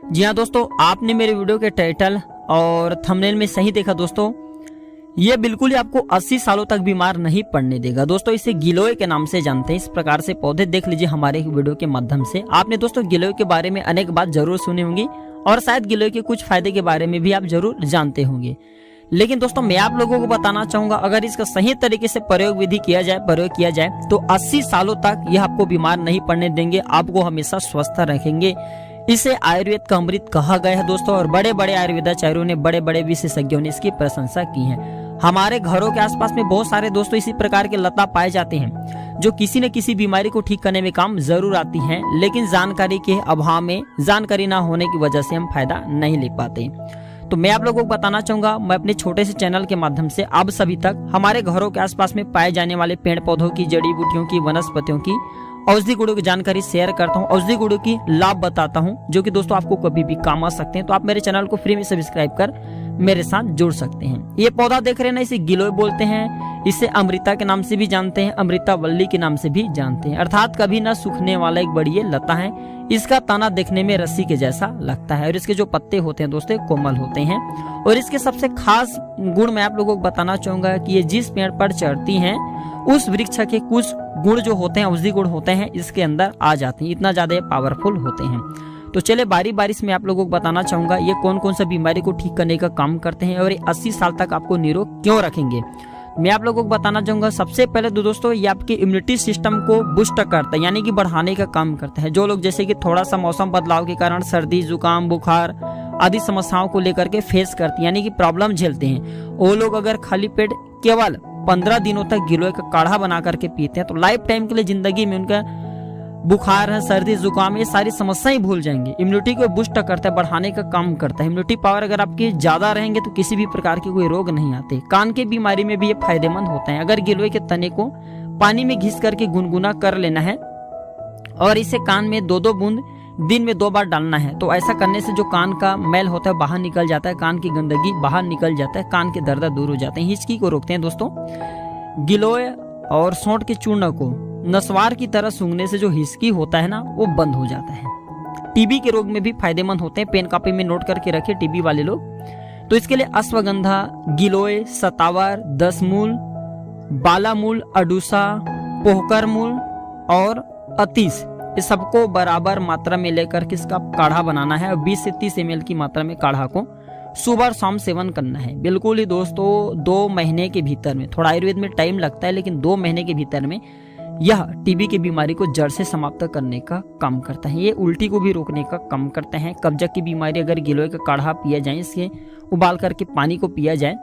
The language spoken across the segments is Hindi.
जी हाँ दोस्तों, आपने मेरे वीडियो के टाइटल और थंबनेल में सही देखा दोस्तों। ये बिल्कुल ही आपको 80 सालों तक बीमार नहीं पड़ने देगा दोस्तों। इसे गिलोय के नाम से जानते हैं। इस प्रकार से पौधे देख लीजिए हमारे वीडियो के माध्यम से। आपने दोस्तों गिलोय के बारे में अनेक बात जरूर सुनी होंगी और शायद गिलोय के कुछ फायदे के बारे में भी आप जरूर जानते होंगे। लेकिन दोस्तों मैं आप लोगों को बताना चाहूंगा, अगर इसका सही तरीके से प्रयोग किया जाए तो 80 सालों तक यह आपको बीमार नहीं पड़ने देंगे, आपको हमेशा स्वस्थ रखेंगे। इसे आयुर्वेद का अमृत कहा गया है दोस्तों, और बड़े बड़े आयुर्वेदाचार्यों ने, बड़े बड़े विशेषज्ञों ने इसकी प्रशंसा की है। हमारे घरों के आसपास में बहुत सारे दोस्तों इसी प्रकार के लता पाए जाते हैं जो किसी न किसी बीमारी को ठीक करने में काम जरूर आती हैं, लेकिन जानकारी के अभाव में, जानकारी ना होने की वजह से हम फायदा नहीं ले पाते। तो मैं आप लोगों को बताना चाहूंगा, मैं अपने छोटे से चैनल के माध्यम से आप सभी तक हमारे घरों के आसपास में पाए जाने वाले पेड़ पौधों की, जड़ी बूटियों की, वनस्पतियों की, औषधि गुणों की जानकारी शेयर करता हूं, औषधि गुणों की लाभ बताता हूं, जो कि दोस्तों आपको कभी भी काम आ सकते हैं। तो आप मेरे चैनल को फ्री में सब्सक्राइब कर मेरे साथ जुड़ सकते हैं। ये पौधा देख रहे हैं ना, इसे गिलोय बोलते हैं। इसे अमृता के नाम से भी जानते हैं, अमृता वल्ली के नाम से भी जानते हैं, अर्थात कभी ना सूखने वाला एक बड़ी ये लता है। इसका तना देखने में रस्सी के जैसा लगता है और इसके जो पत्ते होते हैं दोस्तों कोमल होते हैं। और इसके सबसे खास गुण मैं आप लोगों को बताना चाहूंगा कि ये जिस पेड़ पर चढ़ती हैं उस वृक्ष के कुछ गुण जो होते हैं, औषधि गुण होते हैं, इसके अंदर आ जाते हैं। इतना ज्यादा पावरफुल होते हैं। तो चले बारी बारी से मैं आप लोगों को बताना चाहूंगा ये कौन कौन सा बीमारी को ठीक करने का काम करते हैं और ये 80 साल तक आपको निरोग क्यों रखेंगे। मैं आप लोगों को बताना चाहूंगा, सबसे पहले तो दोस्तों ये आपके इम्यूनिटी सिस्टम को बूस्ट करता है, यानी कि बढ़ाने का काम करता है। जो लोग जैसे कि थोड़ा सा मौसम बदलाव के कारण सर्दी, जुकाम, बुखार आदि समस्याओं को लेकर के फेस करते हैं, यानी कि प्रॉब्लम झेलते हैं, वो लोग अगर खाली पेट केवल 15 दिनों तक गिलोय का काढ़ा बना करके पीते हैं तो लाइफ टाइम के लिए जिंदगी में उनका बुखार है, सर्दी, जुकाम, ये सारी समस्याएं भूल जाएंगे। इम्यूनिटी को बूस्ट करता है, बढ़ाने का काम करता है। इम्यूनिटी पावर अगर आपकी ज्यादा रहेंगे तो किसी भी प्रकार के कोई रोग नहीं आते। कान की बीमारी में भी ये फायदेमंद होता है। अगर गिलोय के तने को पानी में घिस करके गुनगुना कर लेना है और इसे कान में 2-2 बूंद दिन में 2 बार डालना है, तो ऐसा करने से जो कान का मैल होता है बाहर निकल जाता है, कान की गंदगी बाहर निकल जाता है, कान के दर्द दूर हो जाते हैं, हिचकी को रोकते हैं दोस्तों। गिलोय और सौंठ के चूर्ण को नस्वार की तरह सूंघने से जो हिचकी होता है ना, वो बंद हो जाता है। टीबी के रोग में भी फायदेमंद होते हैं। पेन कॉपी में नोट करके रखे टीबी वाले लोग। तो इसके लिए अश्वगंधा, गिलोय, सतावर, दसमूल, बालामूल, अडूसा, पोहकर मूल और अतीस, इस सबको बराबर मात्रा में लेकर के इसका काढ़ा बनाना है और 20 से 30 ml की मात्रा में काढ़ा को सुबह और शाम सेवन करना है। बिल्कुल ही दोस्तों 2 महीने के भीतर में, थोड़ा आयुर्वेद में टाइम लगता है, लेकिन 2 महीने के भीतर में यह टीबी की बीमारी को जड़ से समाप्त करने का काम करता है। ये उल्टी को भी रोकने का काम करते हैं। कब्ज की बीमारी अगर गिलोय का काढ़ा पिया जाए, इसके उबाल करके पानी को पिया जाए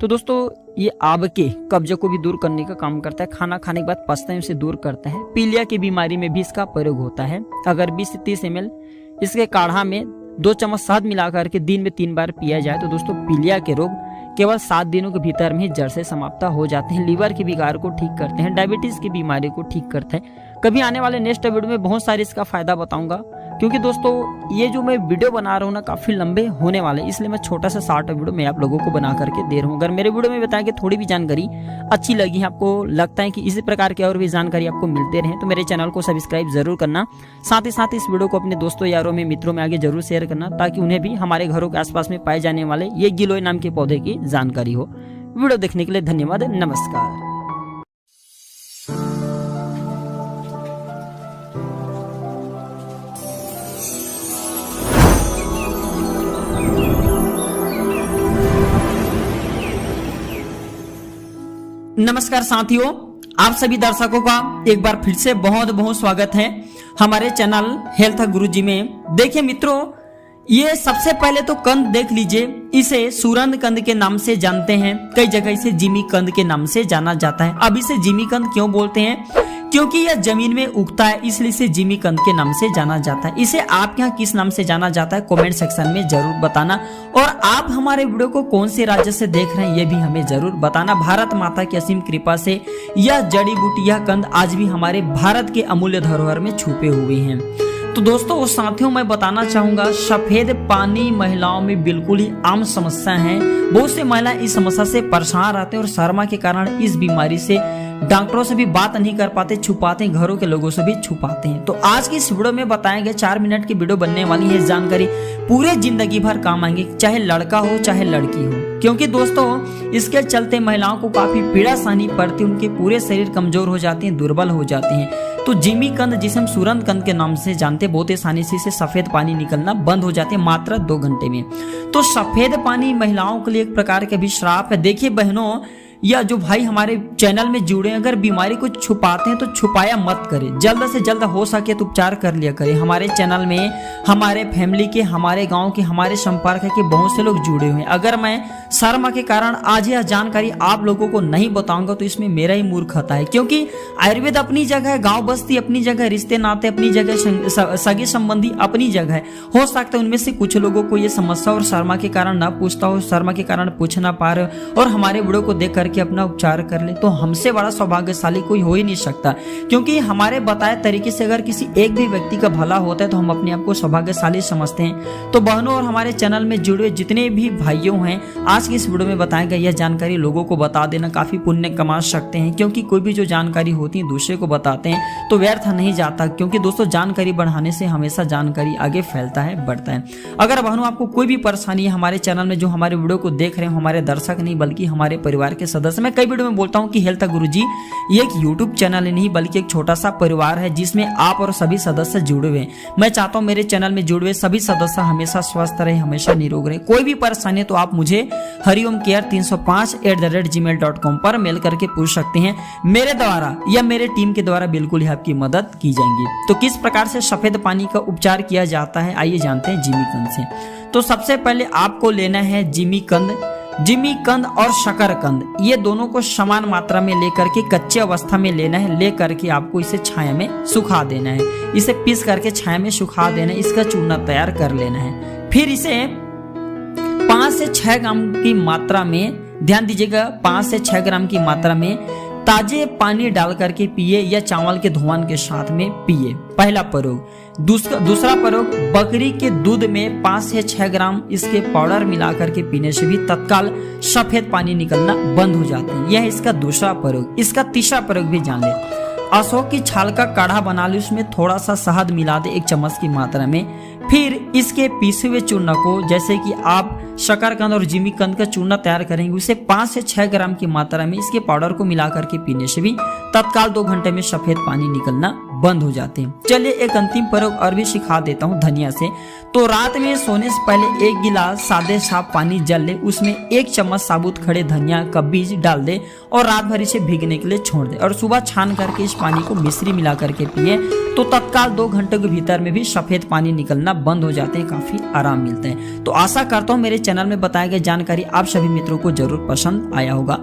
तो दोस्तों ये आपके कब्ज को भी दूर करने का काम करता है। खाना खाने के बाद पचता है, उसे दूर करता है। पीलिया की बीमारी में भी इसका प्रयोग होता है। अगर 20 से 30 ml इसके काढ़ा में 2 चम्मच शहद मिला करके दिन में 3 बार पिया जाए तो दोस्तों पीलिया के रोग केवल 7 दिनों के भीतर में जड़ से समाप्त हो जाते हैं। लीवर की विकार को ठीक करते हैं, डायबिटीज की बीमारी को ठीक करते हैं। कभी आने वाले नेक्स्ट वीडियो में बहुत सारे इसका फायदा बताऊंगा, क्योंकि दोस्तों ये जो मैं वीडियो बना रहा हूँ ना काफी लंबे होने वाले, इसलिए मैं छोटा सा शॉर्ट वीडियो मैं आप लोगों को बना करके दे रहा हूँ। अगर मेरे वीडियो में बताया कि थोड़ी भी जानकारी अच्छी लगी है, आपको लगता है कि इसी प्रकार की और भी जानकारी आपको मिलते रहे, तो मेरे चैनल को सब्सक्राइब जरूर करना। साथ ही साथ इस वीडियो को अपने दोस्तों, यारों में, मित्रों में आगे जरूर शेयर करना, ताकि उन्हें भी हमारे घरों के आसपास में पाए जाने वाले ये गिलोय नाम के पौधे की जानकारी हो। वीडियो देखने के लिए धन्यवाद। नमस्कार। नमस्कार साथियों, आप सभी दर्शकों का एक बार फिर से बहुत बहुत स्वागत है हमारे चैनल हेल्थ गुरुजी में। देखिए मित्रों, ये सबसे पहले तो कंद देख लीजिए। इसे सूरन कंद के नाम से जानते हैं, कई जगह इसे जिमी कंद के नाम से जाना जाता है। अब इसे जिमी कंद क्यों बोलते हैं? क्योंकि यह जमीन में उगता है, इसलिए इसे जिमी कंद के नाम से जाना जाता है। इसे आपके यहाँ किस नाम से जाना जाता है कमेंट सेक्शन में जरूर बताना। और आप हमारे वीडियो को कौन से राज्य से देख रहे हैं ये भी हमें जरूर बताना। भारत माता की असीम कृपा से यह जड़ी बूटी, यह कंद आज भी हमारे भारत के अमूल्य धरोहर में छुपे हुए हैं। तो दोस्तों साथियों, मैं बताना चाहूंगा, सफेद पानी महिलाओं में बिल्कुल ही आम समस्या है। बहुत से महिलाएं इस समस्या से परेशान रहते हैं और शर्मा के कारण इस बीमारी से डॉक्टरों से भी बात नहीं कर पाते, छुपाते हैं, घरों के लोगों से भी छुपाते हैं। तो आज की इस वीडियो में बताए गए 4 मिनट की वीडियो बनने वाली है। जानकारी पूरे जिंदगी भर काम आएंगे, चाहे लड़का हो चाहे लड़की हो। क्योंकि दोस्तों इसके चलते महिलाओं को काफी पीड़ा सहनी पड़ती है, उनके पूरे शरीर कमजोर हो जाते हैं, दुर्बल हो जाते हैं। तो जिमीकंद, जिसे हम सूरजकंद के नाम से जानते हैं, बहुत आसानी से इसे सफेद पानी निकलना बंद हो जाते हैं मात्र 2 घंटे में। तो सफेद पानी महिलाओं के लिए एक प्रकार के भी श्राप है। देखिए बहनों या जो भाई हमारे चैनल में जुड़े, अगर बीमारी को छुपाते हैं तो छुपाया मत करें, जल्द से जल्द हो सके तो उपचार कर लिया करें। हमारे चैनल में हमारे फैमिली के, हमारे गांव के, हमारे संपर्क के बहुत से लोग जुड़े हुए हैं। अगर मैं शर्म के कारण आज यह जानकारी आप लोगों को नहीं बताऊंगा तो इसमें मेरा ही मूर्खता है, क्योंकि आयुर्वेद अपनी जगह है, गाँव बस्ती अपनी जगह, रिश्ते नाते अपनी जगह, सगे संबंधी अपनी जगह है। हो सकता है उनमें से कुछ लोगों को ये समस्या और शर्मा के कारण ना पूछता हो, शर्मा के कारण पूछ ना पा रहे और हमारे वीडियो को देख के अपना उपचार कर ले, तो हमसे बड़ा सौभाग्यशाली कोई हो ही नहीं सकता। क्योंकि हमारे बताए तरीके से अगर किसी एक भी व्यक्ति का भला होता है तो हम अपने आप को सौभाग्यशाली समझते हैं। तो बहनों और हमारे चैनल में जुड़े जितने भी भाइयों हैं, आज की इस वीडियो में बताया गया यह जानकारी लोगों को बता देना, काफी पुण्य कमा सकते हैं। क्योंकि कोई भी जो जानकारी होती है दूसरे को बताते हैं तो व्यर्थ नहीं जाता, क्योंकि दोस्तों जानकारी बढ़ाने से हमेशा जानकारी आगे फैलता है, बढ़ता है। अगर बहनों आपको कोई भी परेशानी है हमारे चैनल में, जो हमारे वीडियो को देख रहे हो, हमारे दर्शक नहीं बल्कि हमारे परिवार के सदस्य, मैं कई वीडियो में बोलता हूं कि हेल्थ गुरुजी ये एक यूट्यूब चैनल नहीं बल्कि एक छोटा सा परिवार है जिसमें आप और सभी सदस्य जुड़े हुए हैं। मैं चाहता हूं मेरे चैनल में जुड़े हुए सभी सदस्य हमेशा स्वस्थ रहे, हमेशा निरोग रहे। कोई भी परेशानी है तो आप मुझे hariomcare305@gmail.com पर मेल करके पूछ सकते हैं। मेरे द्वारा या मेरे टीम के द्वारा बिल्कुल ही आपकी मदद की जाएगी। तो किस प्रकार से सफेद पानी का उपचार किया जाता है आइए जानते हैं जिमीकंद से। तो सबसे पहले आपको लेना है जिमीकंद और शकरकंद, ये दोनों को समान मात्रा में लेकर के कच्चे अवस्था में लेना है। लेकर के आपको इसे छाया में सुखा देना है, इसे पीस करके छाया में सुखा देना है, इसका चूर्णा तैयार कर लेना है। फिर इसे 5 से 6 ग्राम की मात्रा में, ध्यान दीजिएगा 5 से 6 ग्राम की मात्रा में ताजे पानी डाल करके पिए या चावल के धुआं के साथ में पिए, पहला प्रयोग। दूसरा प्रयोग, बकरी के दूध में 5 से 6 ग्राम इसके पाउडर मिला करके पीने से भी तत्काल सफेद पानी निकलना बंद हो जाते हैं। यह इसका दूसरा प्रयोग। इसका तीसरा प्रयोग भी जान ले। अशोक की छाल का काढ़ा बना ले, उसमें थोड़ा सा शहद मिला दे 1 चम्मच की मात्रा में। फिर इसके पीसे हुए चूर्ण को, जैसे कि आप शकरकंद और जिमीकंद का चूर्ण तैयार करेंगे, उसे 5 से 6 ग्राम की मात्रा में इसके पाउडर को मिला करके पीने से भी तत्काल 2 घंटे में सफेद पानी निकलना बंद हो जाते हैं। चलिए एक अंतिम प्रयोग और भी सिखा देता हूँ धनिया से। तो रात में सोने से पहले 1 गिलास सादे साफ पानी जल ले, उसमें 1 चम्मच साबुत खड़े धनिया का बीज डाल दे और रात भर इसे भीगने के लिए छोड़ दे और सुबह छान करके इस पानी को मिश्री मिला करके पिए, तो तत्काल 2 घंटे के भीतर में भी सफेद पानी निकलना बंद हो जाते हैं, काफी आराम मिलता है। तो आशा करता हूँ मेरे चैनल में बताया गया जानकारी आप सभी मित्रों को जरूर पसंद आया होगा।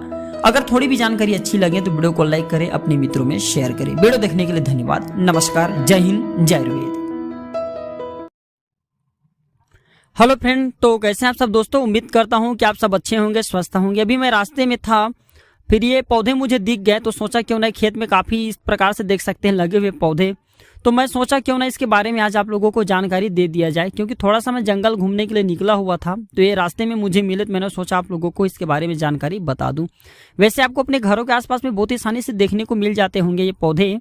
अगर थोड़ी भी जानकारी अच्छी लगे तो वीडियो को लाइक करें, अपने मित्रों में शेयर करें। वीडियो देखने के लिए धन्यवाद। नमस्कार, जय हिंद, जय आयुर्वेद। हेलो फ्रेंड, तो कैसे हैं आप सब दोस्तों? उम्मीद करता हूं कि आप सब अच्छे होंगे, स्वस्थ होंगे। अभी मैं रास्ते में था, फिर ये पौधे मुझे दिख गए तो सोचा क्यों ना खेत में काफी इस प्रकार से देख सकते हैं लगे हुए पौधे, तो मैं सोचा क्यों ना इसके बारे में आज आप लोगों को जानकारी दे दिया जाए। क्योंकि थोड़ा सा मैं जंगल घूमने के लिए निकला हुआ था तो ये रास्ते में मुझे मिले, तो मैंने सोचा आप लोगों को इसके बारे में जानकारी बता दूं। वैसे आपको अपने घरों के आसपास में बहुत ही आसानी से देखने को मिल जाते होंगे ये पौधे,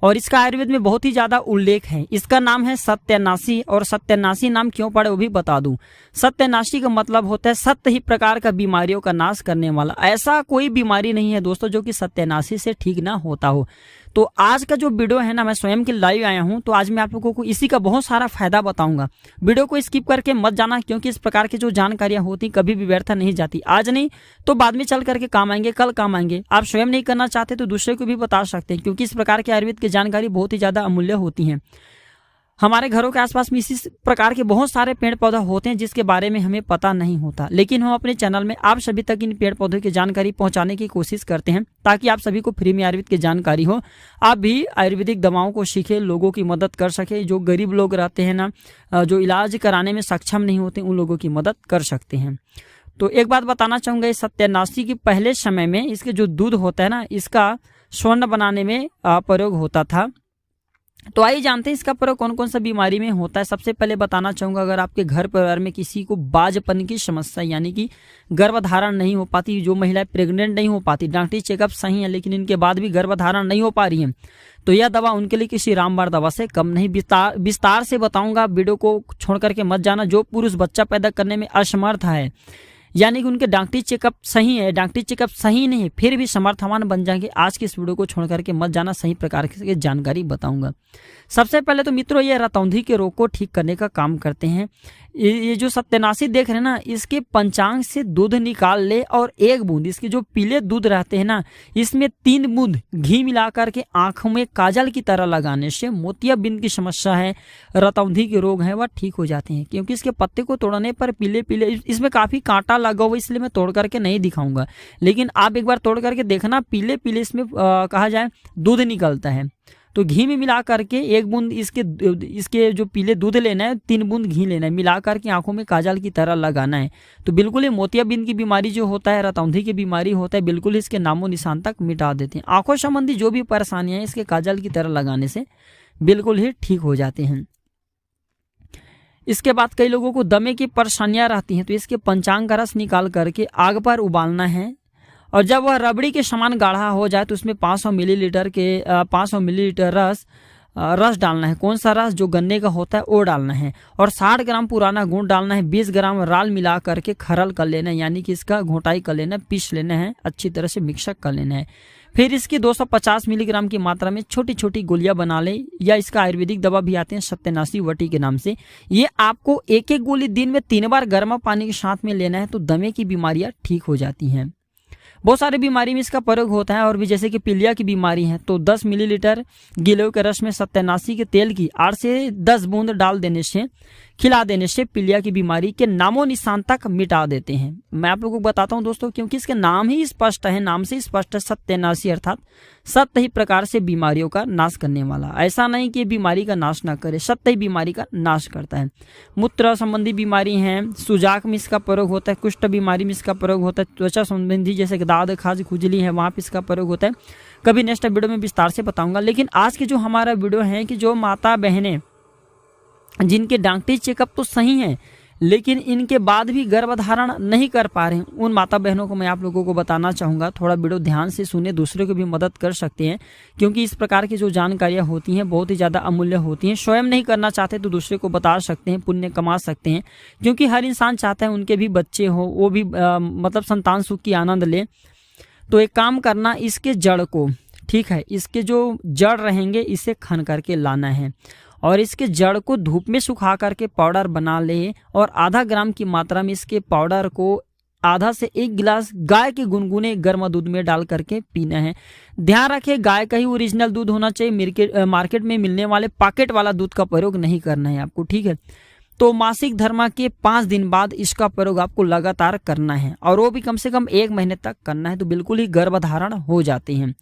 और इसका आयुर्वेद में बहुत ही ज्यादा उल्लेख है। इसका नाम है सत्यानाशी, और सत्यानाशी नाम क्यों पड़े वो भी बता दूं। सत्यानाशी का मतलब होता है सत्य ही प्रकार का बीमारियों का नाश करने वाला। ऐसा कोई बीमारी नहीं है दोस्तों जो कि सत्यानाशी से ठीक ना होता हो। तो आज का जो वीडियो है ना, मैं स्वयं के लाइव आया हूं, तो आज मैं आप लोगों को इसी का बहुत सारा फायदा बताऊंगा। वीडियो को स्किप करके मत जाना, क्योंकि इस प्रकार की जो जानकारियां होती कभी भी व्यर्थ नहीं जाती। आज नहीं तो बाद में चल करके काम आएंगे, कल काम आएंगे। आप स्वयं नहीं करना चाहते तो दूसरे को भी बता सकते हैं, क्योंकि इस प्रकार के आयुर्वेद की जानकारी बहुत ही ज्यादा अमूल्य होती है। हमारे घरों के आसपास में इसी प्रकार के बहुत सारे पेड़ पौधे होते हैं जिसके बारे में हमें पता नहीं होता, लेकिन हम अपने चैनल में आप सभी तक इन पेड़ पौधों की जानकारी पहुंचाने की कोशिश करते हैं, ताकि आप सभी को फ्री में आयुर्वेद की जानकारी हो, आप भी आयुर्वेदिक दवाओं को सीखे, लोगों की मदद कर सके। जो गरीब लोग रहते हैं ना, जो इलाज कराने में सक्षम नहीं होते, उन लोगों की मदद कर सकते हैं। तो एक बात बताना चाहूंगा, इस सत्यानाशी के पहले समय में इसके जो दूध होता है ना, इसका स्वर्ण बनाने में प्रयोग होता था। तो आइए जानते हैं इसका प्रयोग कौन कौन सा बीमारी में होता है। सबसे पहले बताना चाहूँगा, अगर आपके घर परिवार में किसी को बाजपन की समस्या यानी कि गर्भधारण नहीं हो पाती, जो महिलाएं प्रेग्नेंट नहीं हो पाती, डॉक्टरी चेकअप सही है लेकिन इनके बाद भी गर्भधारण नहीं हो पा रही है, तो यह दवा उनके लिए किसी रामबाण दवा से कम नहीं। विस्तार से बताऊंगा, वीडियो को छोड़ करके मत जाना। जो पुरुष बच्चा पैदा करने में असमर्थ है यानी कि उनके डॉक्टरी चेकअप सही है, डॉक्टरी चेकअप सही नहीं है, फिर भी समर्थवान बन जाएंगे, आज की इस वीडियो को छोड़ करके मत जाना, सही प्रकार की जानकारी बताऊंगा। सबसे पहले तो मित्रों, ये रतौंधी के रोग को ठीक करने का काम करते हैं। ये जो सत्यानाशी देख रहे हैं ना, इसके पंचांग से दूध निकाल ले और 1 बूंद इसके जो पीले दूध रहते हैं ना, इसमें 3 बूंद घी मिला करके आंखों में काजल की तरह लगाने से मोतियाबिंद की समस्या है, रतौंधी के रोग है, वह ठीक हो जाते हैं। क्योंकि इसके पत्ते को तोड़ने पर पीले पीले, इसमें काफी कांटा लगा हुआ इसलिए मैं तोड़ करके नहीं दिखाऊंगा, लेकिन आप एक बार तोड़ करके देखना, पीले पीले इसमें कहा जाए दूध निकलता है। तो घी में मिला करके 1 बूंद इसके जो पीले दूध लेना है, 3 बूंद घी लेना है, मिला करके आंखों में काजल की तरह लगाना है। तो बिल्कुल ही मोतियाबिंद की बीमारी जो होता है, रतौंधी की बीमारी होता है, बिल्कुल इसके नामो निशान तक मिटा देते हैं। आंखों संबंधी जो भी परेशानियां हैं, इसके काजल की तरह लगाने से बिल्कुल ही ठीक हो जाते हैं। इसके बाद कई लोगों को दमे की परेशानियां रहती हैं, तो इसके पंचांग का रस निकाल करके आग पर उबालना है, और जब वह रबड़ी के समान गाढ़ा हो जाए तो उसमें 500 मिलीलीटर रस डालना है। कौन सा रस? जो गन्ने का होता है वो डालना है, और 60 ग्राम पुराना गुड़ डालना है। 20 ग्राम राल मिला करके खरल कर लेना है, यानी कि इसका घोटाई कर लेना है, पीस लेना है, अच्छी तरह से मिक्सअप कर लेना है। फिर इसकी 250 मिलीग्राम की मात्रा में छोटी छोटी गोलियां बना ले, या इसका आयुर्वेदिक दवा भी आते हैं सत्यानाशी वटी के नाम से। ये आपको 1-1 गोली दिन में 3 बार गर्म पानी के साथ में लेना है, तो दमे की बीमारियां ठीक हो जाती हैं। बहुत सारी बीमारी में इसका प्रयोग होता है, और भी जैसे कि पीलिया की बीमारी है, तो 10 मिलीलीटर गिलोय के रस में सत्यानाशी के तेल की 8 से 10 बूंद डाल देने से, खिला देने से पीलिया की बीमारी के नामो निशान तक मिटा देते हैं। मैं आप लोगों को बताता हूं दोस्तों, क्योंकि इसके नाम ही स्पष्ट है, नाम से स्पष्ट है, सत्यानाशी अर्थात सत्य ही प्रकार से बीमारियों का नाश करने वाला। ऐसा नहीं कि बीमारी का नाश ना करे, सत्य ही बीमारी का नाश करता है। मूत्र संबंधी बीमारी है, सुजाक में इसका प्रयोग होता है, कुष्ठ बीमारी में इसका प्रयोग होता है, त्वचा संबंधी जैसे दाद खाज खुजली है वहां पर इसका प्रयोग होता है। कभी नेक्स्ट वीडियो में विस्तार से बताऊंगा। लेकिन आज की जो हमारा वीडियो है कि जो माता बहनें जिनके डॉक्टरी चेकअप तो सही है लेकिन इनके बाद भी गर्भधारण नहीं कर पा रहे हैं, उन माता बहनों को मैं आप लोगों को बताना चाहूँगा, थोड़ा वीडियो ध्यान से सुने, दूसरे को भी मदद कर सकते हैं। क्योंकि इस प्रकार की जो जानकारियाँ होती हैं बहुत ही ज़्यादा अमूल्य होती हैं। स्वयं नहीं करना चाहते तो दूसरे को बता सकते हैं, पुण्य कमा सकते हैं। क्योंकि हर इंसान चाहता है उनके भी बच्चे हो, वो भी मतलब संतान सुख की आनंद ले। तो एक काम करना, इसके जड़ को, ठीक है, इसके जो जड़ रहेंगे इसे खन करके लाना है, और इसके जड़ को धूप में सुखा करके पाउडर बना ले, और आधा ग्राम की मात्रा में इसके पाउडर को आधा से 1 गिलास गाय के गुनगुने गर्म दूध में डाल करके पीना है। ध्यान रखें, गाय का ही ओरिजिनल दूध होना चाहिए, मार्केट में मिलने वाले पैकेट वाला दूध का प्रयोग नहीं करना है आपको, ठीक है। तो मासिक धर्म के 5 दिन बाद इसका प्रयोग आपको लगातार करना है, और वो भी कम से कम 1 महीने तक करना है, तो बिल्कुल ही गर्भधारण हो जाते हैं।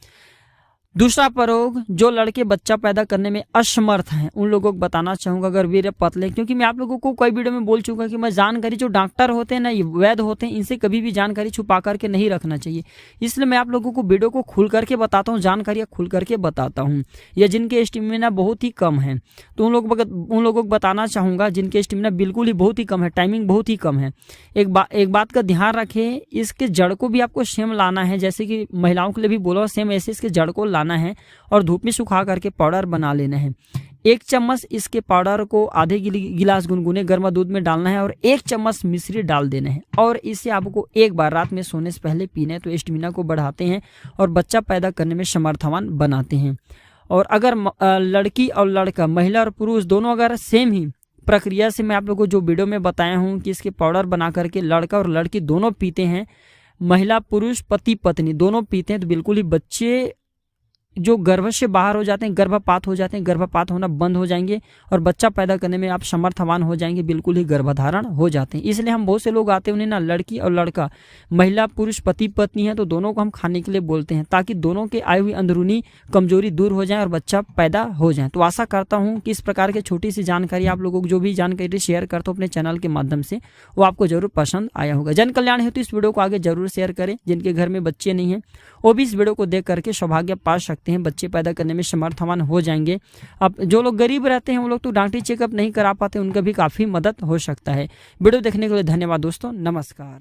दूसरा प्रयोग, जो लड़के बच्चा पैदा करने में असमर्थ हैं उन लोगों को बताना चाहूँगा, अगर वीर पतले, क्योंकि मैं आप लोगों को कई वीडियो में बोल चुका कि मैं जानकारी, जो डॉक्टर होते हैं ना, वैद्य होते हैं, इनसे कभी भी जानकारी छुपा करके नहीं रखना चाहिए। इसलिए मैं आप लोगों को वीडियो को खुल करके बताता हूँ, जानकारियाँ खुल करके बताता हूँ। या जिनके स्टेमिना बहुत ही कम है तो उन लोगों को बताना चाहूँगा जिनके स्टेमिना बिल्कुल ही बहुत ही कम है, टाइमिंग बहुत ही कम है। एक बात का ध्यान रखें, इसके जड़ को भी आपको सेम लाना है, जैसे कि महिलाओं के लिए भी बोला सेम ऐसे इसके जड़ को लाना है, और धूप में सुखा करके पाउडर बना लेना है। 1 चम्मच इसके पाउडर को आधे गिलास गुनगुने गर्म दूध में डालना है, और 1 चम्मच मिश्री डाल देना है, और इसे आपको 1 बार रात में सोने से पहले पीना है। तो स्टेमिना को बढ़ाते हैं और बच्चा पैदा करने में समर्थवान बनाते हैं। और अगर लड़की और लड़का, महिला और पुरुष दोनों अगर सेम ही प्रक्रिया से, मैं आप लोगों को जो वीडियो में बताया हूँ कि इसके पाउडर बना करके लड़का और लड़की दोनों पीते हैं, महिला पुरुष पति पत्नी दोनों पीते हैं, तो बिल्कुल ही बच्चे जो गर्भ से बाहर हो जाते हैं, गर्भपात हो जाते हैं, गर्भपात होना बंद हो जाएंगे, और बच्चा पैदा करने में आप समर्थवान हो जाएंगे, बिल्कुल ही गर्भधारण हो जाते हैं। इसलिए हम बहुत से लोग आते हैं, उन्हें ना लड़की और लड़का, महिला पुरुष पति पत्नी है, तो दोनों को हम खाने के लिए बोलते हैं, ताकि दोनों के आई हुई अंदरूनी कमजोरी दूर हो जाए और बच्चा पैदा हो जाए। तो आशा करता हूँ कि इस प्रकार की छोटी सी जानकारी आप लोगों को, जो भी जानकारी शेयर करता हूँ अपने चैनल के माध्यम से, वो आपको जरूर पसंद आया होगा। जन कल्याण हेतु इस वीडियो को आगे जरूर शेयर करें। जिनके घर में बच्चे नहीं हैं वो भी इस वीडियो को देख करके सौभाग्य पा सकते सकते हैं, बच्चे पैदा करने में समर्थवान हो जाएंगे। अब जो लोग गरीब रहते हैं वो लोग तो डॉक्टरी चेकअप नहीं करा पाते, उनका भी काफ़ी मदद हो सकता है। वीडियो देखने के लिए धन्यवाद दोस्तों, नमस्कार।